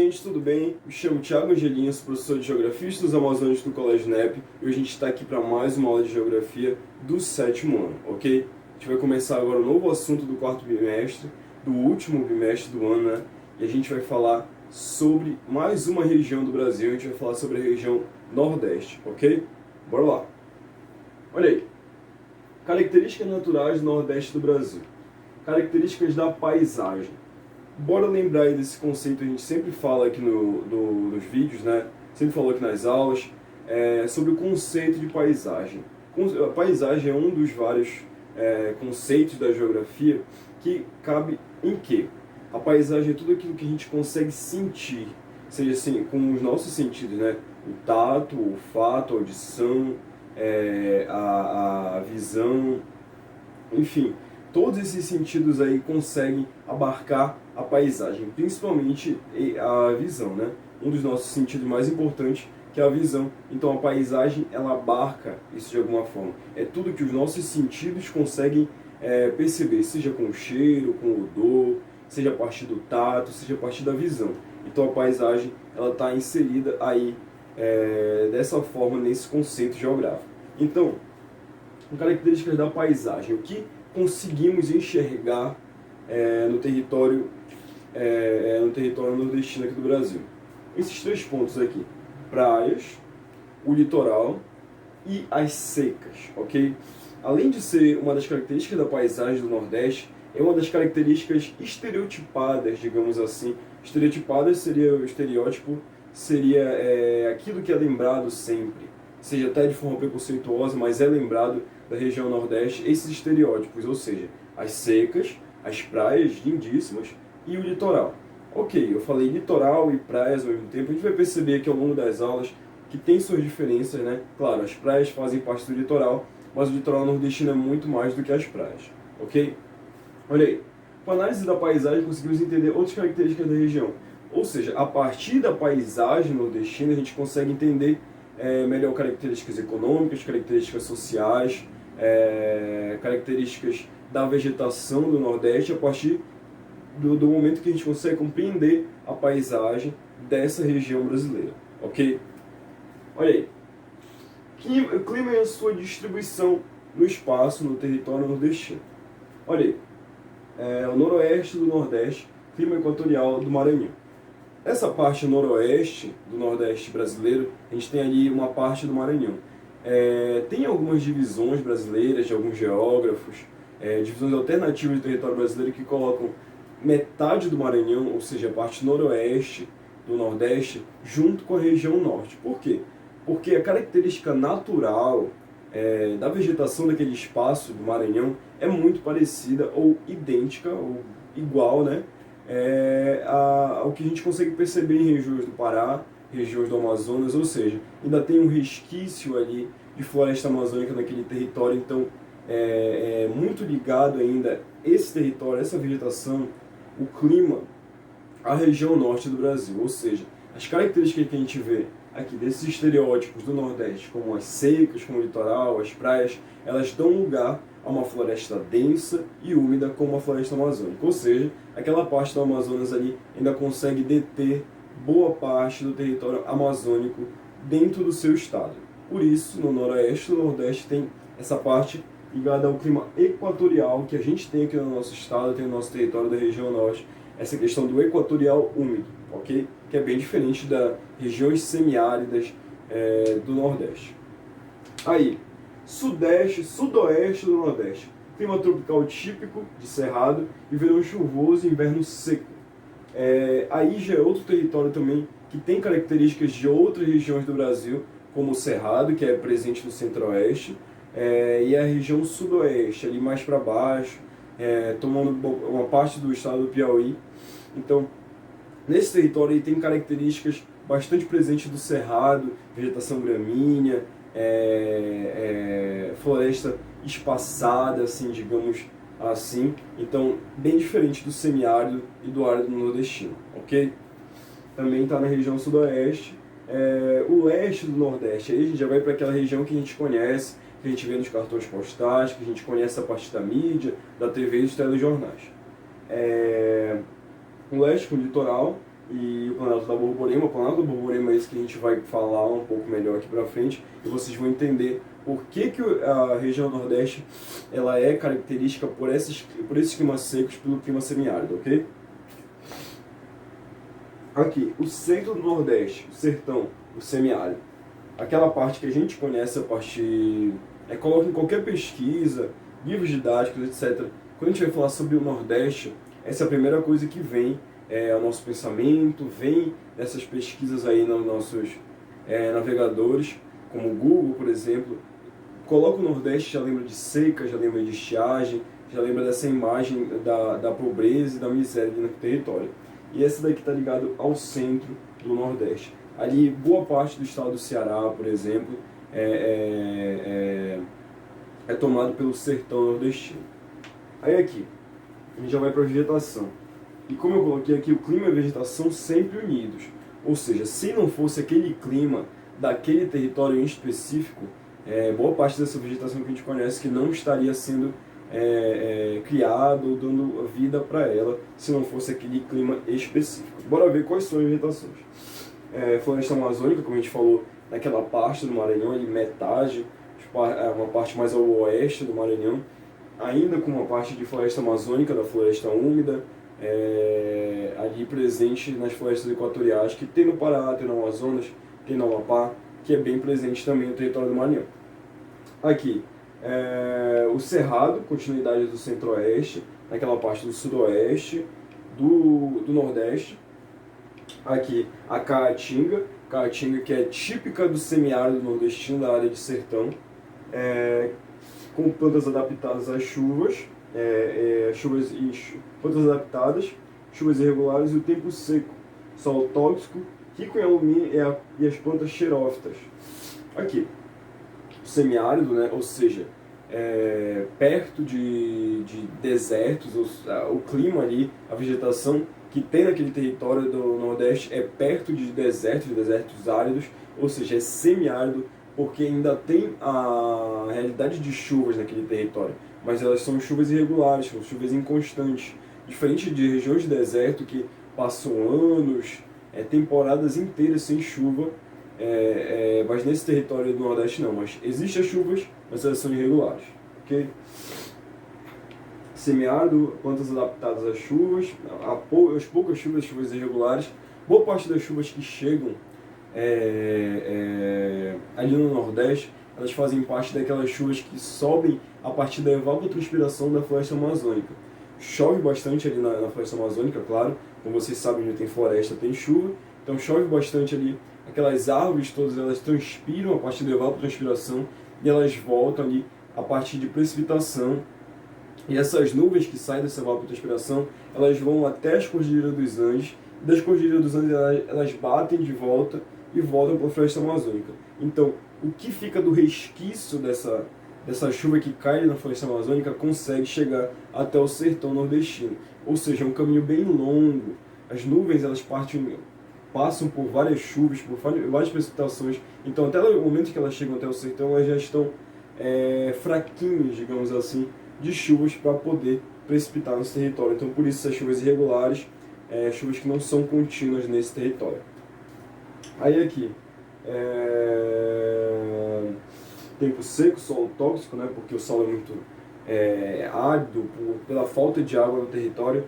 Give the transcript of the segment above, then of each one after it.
gente, tudo bem? Me chamo Thiago Angelino, sou professor de Geografia e Estudos Amazônicos do Colégio NEP e hoje a gente está aqui para mais uma aula de Geografia do 7º ano, ok? A gente vai começar agora um novo assunto do 4º bimestre, do último bimestre do ano, né? E a gente vai falar sobre mais uma região do Brasil, a gente vai falar sobre a região Nordeste, ok? Bora lá! Olha aí, características naturais do Nordeste do Brasil, características da paisagem. Bora lembrar aí desse conceito, a gente sempre fala aqui nos vídeos, né? Sempre falou aqui nas aulas, sobre o conceito de paisagem. A paisagem é um dos vários conceitos da geografia que cabe em quê? A paisagem é tudo aquilo que a gente consegue sentir, seja assim, com os nossos sentidos, né? O tato, o olfato, a audição, a visão, enfim. Todos esses sentidos aí conseguem abarcar a paisagem, principalmente a visão, né? Um dos nossos sentidos mais importantes, que é a visão. Então a paisagem, ela abarca isso de alguma forma. É tudo que os nossos sentidos conseguem perceber, seja com o cheiro, com o odor, seja a partir do tato, seja a partir da visão. Então a paisagem, ela está inserida aí dessa forma nesse conceito geográfico. Então, características da paisagem, o que conseguimos enxergar no território nordestino aqui do Brasil. Esses três pontos aqui: praias, o litoral e as secas, ok? Além de ser uma das características da paisagem do Nordeste, é uma das características estereotipadas, digamos assim. Estereotipadas seria o estereótipo, seria aquilo que é lembrado sempre, seja até de forma preconceituosa, mas é lembrado da região Nordeste, esses estereótipos, ou seja, as secas, as praias lindíssimas e o litoral. Ok, eu falei litoral e praias ao mesmo tempo, a gente vai perceber aqui ao longo das aulas que tem suas diferenças, né? Claro, as praias fazem parte do litoral, mas o litoral nordestino é muito mais do que as praias, ok? Olha aí, com a análise da paisagem conseguimos entender outras características da região, ou seja, a partir da paisagem nordestina a gente consegue entender melhor características econômicas, características sociais, características da vegetação do Nordeste a partir do momento que a gente consegue compreender a paisagem dessa região brasileira, ok? Olha aí, o clima e a sua distribuição no espaço, no território nordestino. Olha aí, o noroeste do Nordeste, clima equatorial do Maranhão. Essa parte noroeste do Nordeste brasileiro, a gente tem ali uma parte do Maranhão. Tem algumas divisões brasileiras de alguns geógrafos, divisões alternativas do território brasileiro que colocam metade do Maranhão, ou seja, a parte noroeste do Nordeste, junto com a região norte. Por quê? Porque a característica natural da vegetação daquele espaço do Maranhão é muito parecida ou idêntica, ou igual, né, ao que a gente consegue perceber em regiões do Pará, regiões do Amazonas, ou seja, ainda tem um resquício ali de floresta amazônica naquele território, então é muito ligado ainda esse território, essa vegetação, o clima, à região norte do Brasil, ou seja, as características que a gente vê aqui desses estereótipos do Nordeste, como as secas, como o litoral, as praias, elas dão lugar a uma floresta densa e úmida como a floresta amazônica, ou seja, aquela parte do Amazonas ali ainda consegue deter boa parte do território amazônico dentro do seu estado. Por isso, no noroeste e no nordeste tem essa parte ligada ao clima equatorial que a gente tem aqui no nosso estado, tem no nosso território da região norte, essa questão do equatorial úmido, ok? Que é bem diferente das regiões semiáridas do nordeste. Aí, sudeste, sudoeste do nordeste, clima tropical típico de cerrado e verão chuvoso e inverno seco. Aí já é outro território também que tem características de outras regiões do Brasil, como o Cerrado, que é presente no centro-oeste, e a região sudoeste, ali mais para baixo, tomando uma parte do estado do Piauí. Então, nesse território aí tem características bastante presentes do Cerrado, vegetação gramínea, floresta espaçada, assim, digamos assim, então bem diferente do semiárido e do árido nordestino, ok? Também está na região sudoeste, o leste do nordeste, aí a gente já vai para aquela região que a gente conhece, que a gente vê nos cartões postais, que a gente conhece a partir da mídia, da TV e dos telejornais. O leste com o litoral, e o Planalto da Borborema. O Planalto da Borborema é isso que a gente vai falar um pouco melhor aqui pra frente, e vocês vão entender por que a região Nordeste ela é característica por esses climas secos, pelo clima semiárido, ok? Aqui, o centro do Nordeste, o sertão, o semiárido, aquela parte que a gente conhece a partir... coloca em qualquer pesquisa, livros didáticos, etc. Quando a gente vai falar sobre o Nordeste, essa é a primeira coisa que vem ao nosso pensamento, vem dessas pesquisas aí nos nossos navegadores, como o Google, por exemplo. Coloca o Nordeste, já lembra de seca, já lembra de estiagem, já lembra dessa imagem da pobreza e da miséria ali no território. E essa daqui está ligado ao centro do Nordeste. Ali, boa parte do estado do Ceará, por exemplo, é tomado pelo sertão nordestino. Aí aqui, a gente já vai para a vegetação. E como eu coloquei aqui, o clima e a vegetação sempre unidos. Ou seja, se não fosse aquele clima daquele território em específico, boa parte dessa vegetação que a gente conhece que não estaria sendo criado ou dando vida para ela, se não fosse aquele clima específico. Bora ver quais são as vegetações. Floresta amazônica, como a gente falou, naquela parte do Maranhão, ali metade, uma parte mais ao oeste do Maranhão, ainda com uma parte de floresta amazônica, da floresta úmida, ali presente nas florestas equatoriais, que tem no Pará, tem no Amazonas, tem no Amapá, que é bem presente também no território do Maranhão. Aqui, o Cerrado, continuidade do Centro-Oeste, naquela parte do Sudoeste, do Nordeste. Aqui, a Caatinga que é típica do semiárido nordestino, da área de sertão, com plantas adaptadas às chuvas, plantas adaptadas, chuvas irregulares e o tempo seco, solo tóxico, rico em alumínio e as plantas xerófitas. Aqui, semiárido, né? Ou seja, perto de desertos, o clima ali, a vegetação que tem naquele território do Nordeste é perto de desertos áridos, ou seja, é semiárido, porque ainda tem a realidade de chuvas naquele território, mas elas são chuvas irregulares, são chuvas inconstantes, diferente de regiões de deserto que passam anos, temporadas inteiras sem chuva, mas nesse território do Nordeste não, mas existem as chuvas, mas elas são irregulares, ok? Semiárido, plantas adaptadas às chuvas, as poucas chuvas irregulares, boa parte das chuvas que chegam ali no Nordeste, elas fazem parte daquelas chuvas que sobem a partir da evapotranspiração da floresta amazônica. Chove bastante ali na floresta amazônica, claro, como vocês sabem, onde tem floresta tem chuva, então chove bastante ali, aquelas árvores todas elas transpiram a partir da evapotranspiração e elas voltam ali a partir de precipitação. E essas nuvens que saem dessa evapotranspiração, elas vão até as Cordilheiras dos Andes, e das Cordilheiras dos Andes elas batem de volta e voltam para a floresta amazônica. Então, o que fica do resquício dessa chuva que cai na floresta amazônica consegue chegar até o sertão nordestino. Ou seja, é um caminho bem longo. As nuvens elas passam por várias chuvas, por várias precipitações. Então, até o momento que elas chegam até o sertão, elas já estão fraquinhas, digamos assim, de chuvas para poder precipitar nesse território. Então, por isso, essas chuvas irregulares, chuvas que não são contínuas nesse território. Aí aqui, tempo seco, solo tóxico, né, porque o solo é muito árido pela falta de água no território,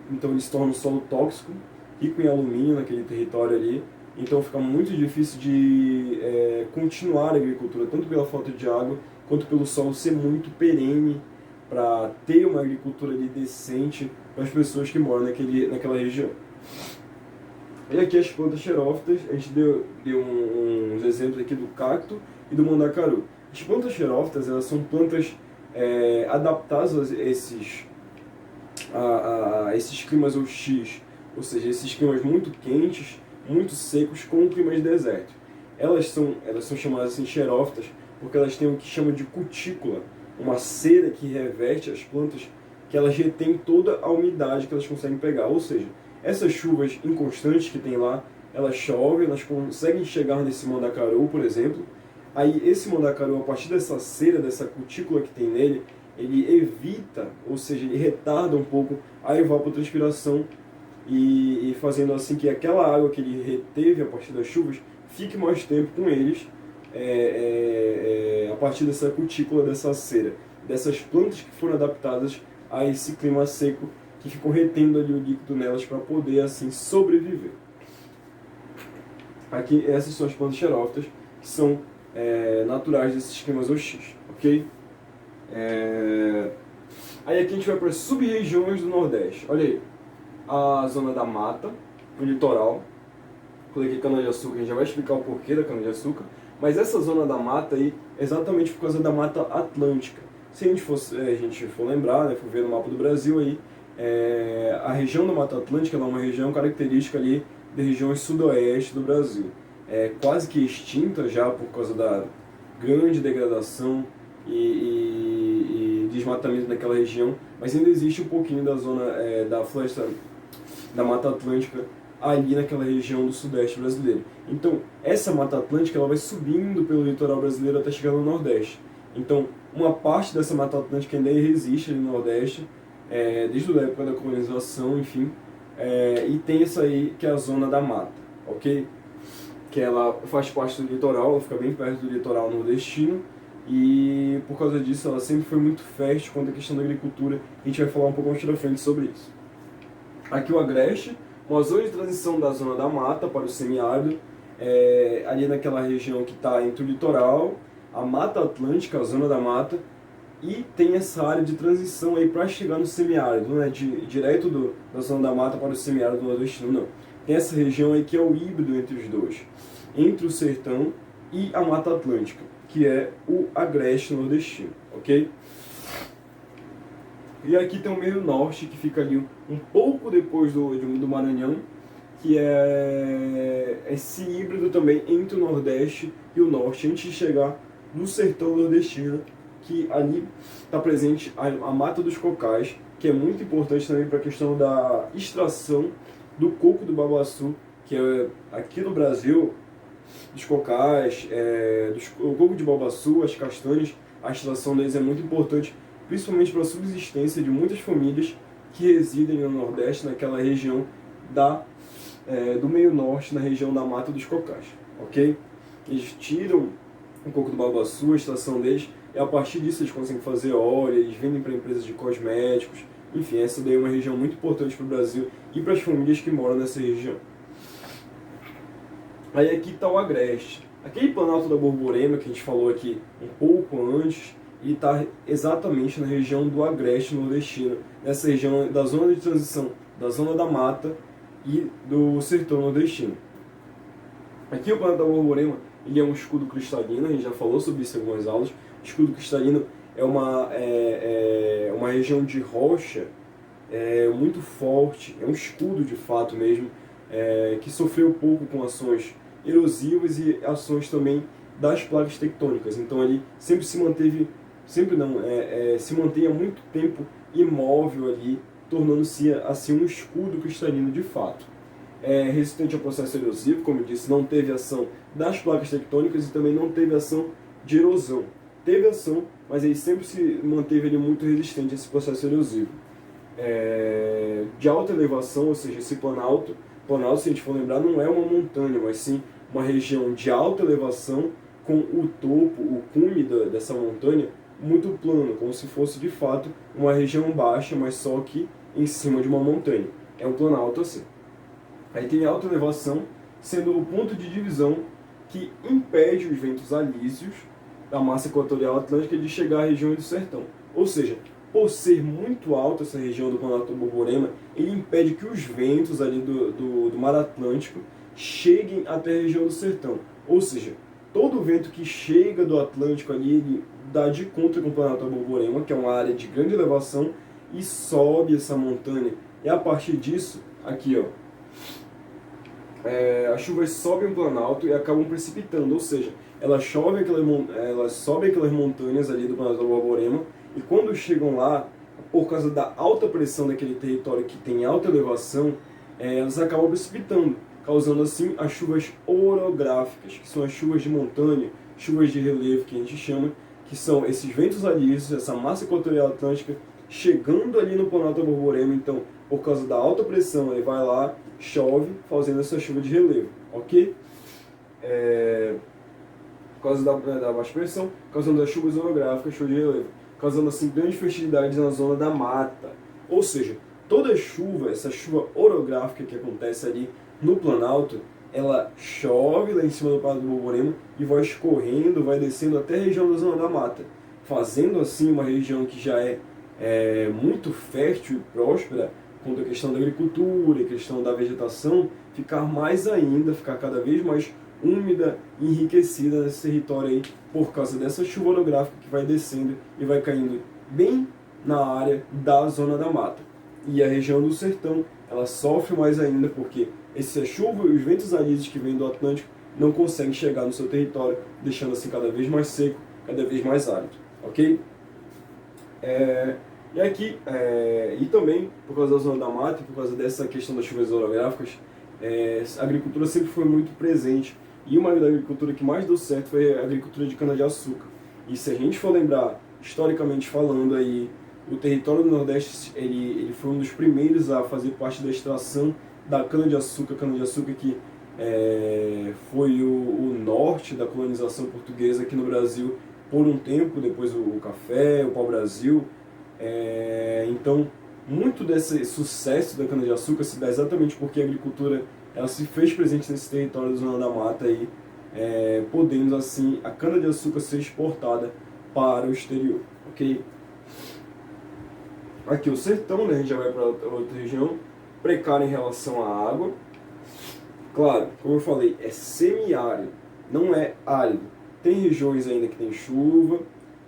então ele se torna um solo tóxico, rico em alumínio naquele território ali, então fica muito difícil de continuar a agricultura, tanto pela falta de água, quanto pelo solo ser muito perene, para ter uma agricultura ali decente para as pessoas que moram naquela região. E aqui as plantas xerófitas, a gente deu uns exemplos aqui do cacto e do mandacaru. As plantas xerófitas, elas são plantas adaptadas a esses climas hostis, ou seja, esses climas muito quentes, muito secos, com climas de deserto. Elas são chamadas assim xerófitas porque elas têm o que chama de cutícula, uma cera que reveste as plantas, que elas retêm toda a umidade que elas conseguem pegar. Ou seja, essas chuvas inconstantes que tem lá, elas chovem, elas conseguem chegar nesse mandacaru, por exemplo. Aí esse mandacaru, a partir dessa cera, dessa cutícula que tem nele, ele evita, ou seja, ele retarda um pouco a evapotranspiração e fazendo assim que aquela água que ele reteve a partir das chuvas fique mais tempo com eles, a partir dessa cutícula, dessa cera, dessas plantas que foram adaptadas a esse clima seco, que ficam retendo ali o líquido nelas para poder assim sobreviver. Aqui, essas são as plantas xerófitas, que são naturais desses climas hostis, ok? Aí aqui a gente vai para as sub-regiões do Nordeste. Olha aí, a zona da mata, o litoral. Coloquei cana-de-açúcar, a gente já vai explicar o porquê da cana-de-açúcar. Mas essa zona da mata aí é exatamente por causa da Mata Atlântica. Se a gente for lembrar, né, for ver no mapa do Brasil aí, a região da Mata Atlântica é uma região característica ali das regiões sudoeste do Brasil. É quase que extinta já por causa da grande degradação e desmatamento daquela região, mas ainda existe um pouquinho da zona da floresta da Mata Atlântica ali naquela região do sudeste brasileiro. Então, essa Mata Atlântica ela vai subindo pelo litoral brasileiro até chegar no Nordeste. Então, uma parte dessa Mata Atlântica ainda resiste ali no Nordeste, desde a época da colonização, enfim, e tem essa aí que é a zona da mata, ok? Que ela faz parte do litoral, ela fica bem perto do litoral nordestino, e por causa disso ela sempre foi muito fértil quanto à questão da agricultura. A gente vai falar um pouco mais pra frente sobre isso. Aqui o Agreste, uma zona de transição da zona da mata para o semiárido, ali naquela região que está entre o litoral, a Mata Atlântica, a zona da mata, e tem essa área de transição aí para chegar no semiárido, não é direto da zona da mata para o semiárido nordestino, não. Tem essa região aí que é o híbrido entre os dois, entre o sertão e a Mata Atlântica, que é o Agreste nordestino, ok? E aqui tem o meio norte, que fica ali um pouco depois do Maranhão, que é esse híbrido também entre o Nordeste e o Norte, antes de chegar no sertão nordestino, que ali está presente a Mata dos Cocais, que é muito importante também para a questão da extração do coco do babaçu, que é aqui no Brasil, dos cocais, o coco de babaçu, as castanhas, a extração deles é muito importante, principalmente para a subsistência de muitas famílias que residem no Nordeste, naquela região do meio norte, na região da Mata dos Cocais, ok? Eles tiram um coco do babaçu, a extração deles, e a partir disso eles conseguem fazer óleo, eles vendem para empresas de cosméticos, enfim, essa daí é uma região muito importante para o Brasil e para as famílias que moram nessa região. Aí aqui está o Agreste, aquele Planalto da Borborema que a gente falou aqui um pouco antes, e está exatamente na região do Agreste nordestino, nessa região da zona de transição, da zona da mata e do sertão nordestino. Aqui o Planalto da Borborema, ele é um escudo cristalino, a gente já falou sobre isso em algumas aulas. O escudo cristalino é uma região de rocha muito forte, é um escudo de fato mesmo, que sofreu pouco com ações erosivas e ações também das placas tectônicas. Então ele sempre se manteve, se mantém há muito tempo imóvel ali, tornando-se assim um escudo cristalino de fato. Resistente ao processo erosivo, como eu disse, não teve ação das placas tectônicas e também não teve ação de erosão. Teve ação, mas ele sempre se manteve ali muito resistente a esse processo erosivo. De alta elevação, ou seja, esse planalto, se a gente for lembrar, não é uma montanha, mas sim uma região de alta elevação com o topo, o cume dessa montanha muito plano, como se fosse de fato uma região baixa, mas só que em cima de uma montanha. É um planalto assim. Aí tem alta elevação, sendo o ponto de divisão que impede os ventos alísios da massa equatorial atlântica de chegar à região do sertão. Ou seja, por ser muito alta essa região do Planalto do Borborema, ele impede que os ventos ali do Mar Atlântico cheguem até a região do sertão. Ou seja, todo o vento que chega do Atlântico ali, ele dá de conta com o Planalto do Borborema, que é uma área de grande elevação, e sobe essa montanha. E a partir disso, aqui ó, as chuvas sobem o Planalto e acabam precipitando, ou seja, elas sobem aquelas montanhas ali do Planalto do Borborema, e quando chegam lá, por causa da alta pressão daquele território que tem alta elevação, elas acabam precipitando, causando assim as chuvas orográficas, que são as chuvas de montanha, chuvas de relevo que a gente chama, que são esses ventos alísios, essa massa equatorial atlântica, chegando ali no Planalto do Borborema, então por causa da alta pressão, aí vai lá, chove, fazendo essa chuva de relevo, ok? Por causa da baixa pressão, causando as chuvas orográficas, chuva de relevo, causando assim grandes fertilidades na zona da mata. Ou seja, toda chuva, essa chuva orográfica que acontece ali no Planalto, ela chove lá em cima do Parque do Borborema e vai escorrendo, vai descendo até a região da zona da mata, fazendo assim uma região que já é muito fértil e próspera quanto à questão da agricultura e questão da vegetação, ficar mais ainda, ficar cada vez mais úmida e enriquecida nesse território aí, por causa dessa chuva orográfica que vai descendo e vai caindo bem na área da zona da mata. E a região do sertão, ela sofre mais ainda porque essa chuva e os ventos alísios que vêm do Atlântico não conseguem chegar no seu território, deixando assim cada vez mais seco, cada vez mais árido, ok? E aqui, e também por causa da zona da mata, por causa dessa questão das chuvas orográficas, a agricultura sempre foi muito presente. E uma da agricultura que mais deu certo foi a agricultura de cana-de-açúcar. E se a gente for lembrar, historicamente falando aí, o território do Nordeste ele foi um dos primeiros a fazer parte da extração da cana-de-açúcar que foi o norte da colonização portuguesa aqui no Brasil por um tempo, depois o café, o pau-brasil. Então, muito desse sucesso da cana-de-açúcar se dá exatamente porque a agricultura ela se fez presente nesse território da Zona da Mata, aí, podendo assim a cana-de-açúcar ser exportada para o exterior, ok? Aqui o sertão, né, a gente já vai para outra região, precário em relação à água. Claro, como eu falei, é semiárido, não é árido. Tem regiões ainda que tem chuva,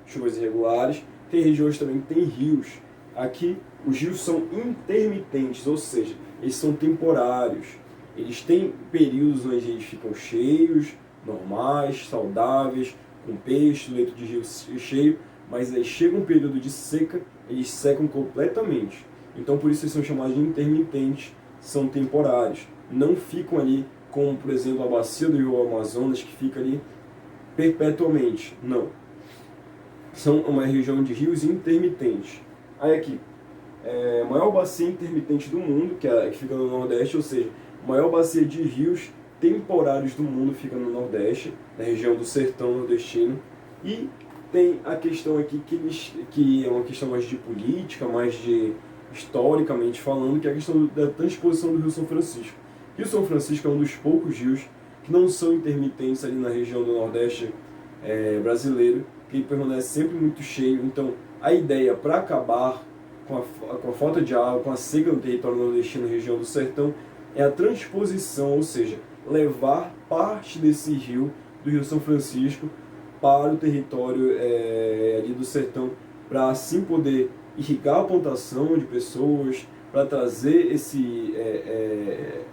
chuvas irregulares, tem regiões também que tem rios. Aqui os rios são intermitentes, ou seja, eles são temporários. Eles têm períodos onde eles ficam cheios, normais, saudáveis, com peixe, leito de rio cheio, mas aí chega um período de seca, eles secam completamente. Então por isso eles são chamados de intermitentes, são temporários. Não ficam ali como, por exemplo, a bacia do rio Amazonas, que fica ali perpetuamente. Não. São uma região de rios intermitentes. Aí aqui, a maior bacia intermitente do mundo, que fica no Nordeste, ou seja, a maior bacia de rios temporários do mundo fica no Nordeste, na região do sertão nordestino. E tem a questão aqui que é uma questão mais de política, mais de historicamente falando, que é a questão da transposição do Rio São Francisco. O Rio São Francisco é um dos poucos rios que não são intermitentes ali na região do Nordeste brasileiro, que ele permanece sempre muito cheio. Então, a ideia para acabar com a falta de água, com a seca no território nordestino, região do sertão, é a transposição, ou seja, levar parte desse rio, do Rio São Francisco, para o território ali do sertão, para assim poder irrigar a plantação de pessoas, para trazer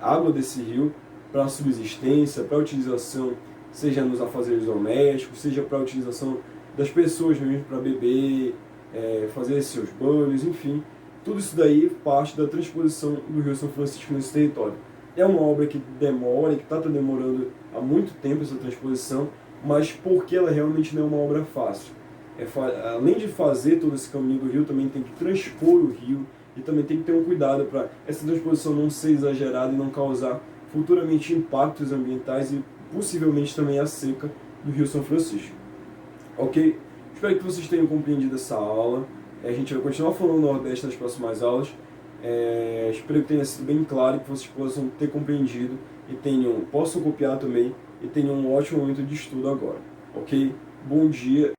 água desse rio para a subsistência, para a utilização, seja nos afazeres domésticos, seja para a utilização das pessoas mesmo para beber, fazer seus banhos, enfim. Tudo isso daí parte da transposição do Rio São Francisco nesse território. É uma obra que demora, que está demorando há muito tempo essa transposição, mas porque ela realmente não é uma obra fácil. Além de fazer todo esse caminho do rio, também tem que transpor o rio e também tem que ter um cuidado para essa transposição não ser exagerada e não causar futuramente impactos ambientais e possivelmente também a seca do Rio São Francisco. Ok? Espero que vocês tenham compreendido essa aula. A gente vai continuar falando do Nordeste nas próximas aulas. Espero que tenha sido bem claro, que vocês possam ter compreendido e possam copiar também e tenham um ótimo momento de estudo agora. Ok? Bom dia.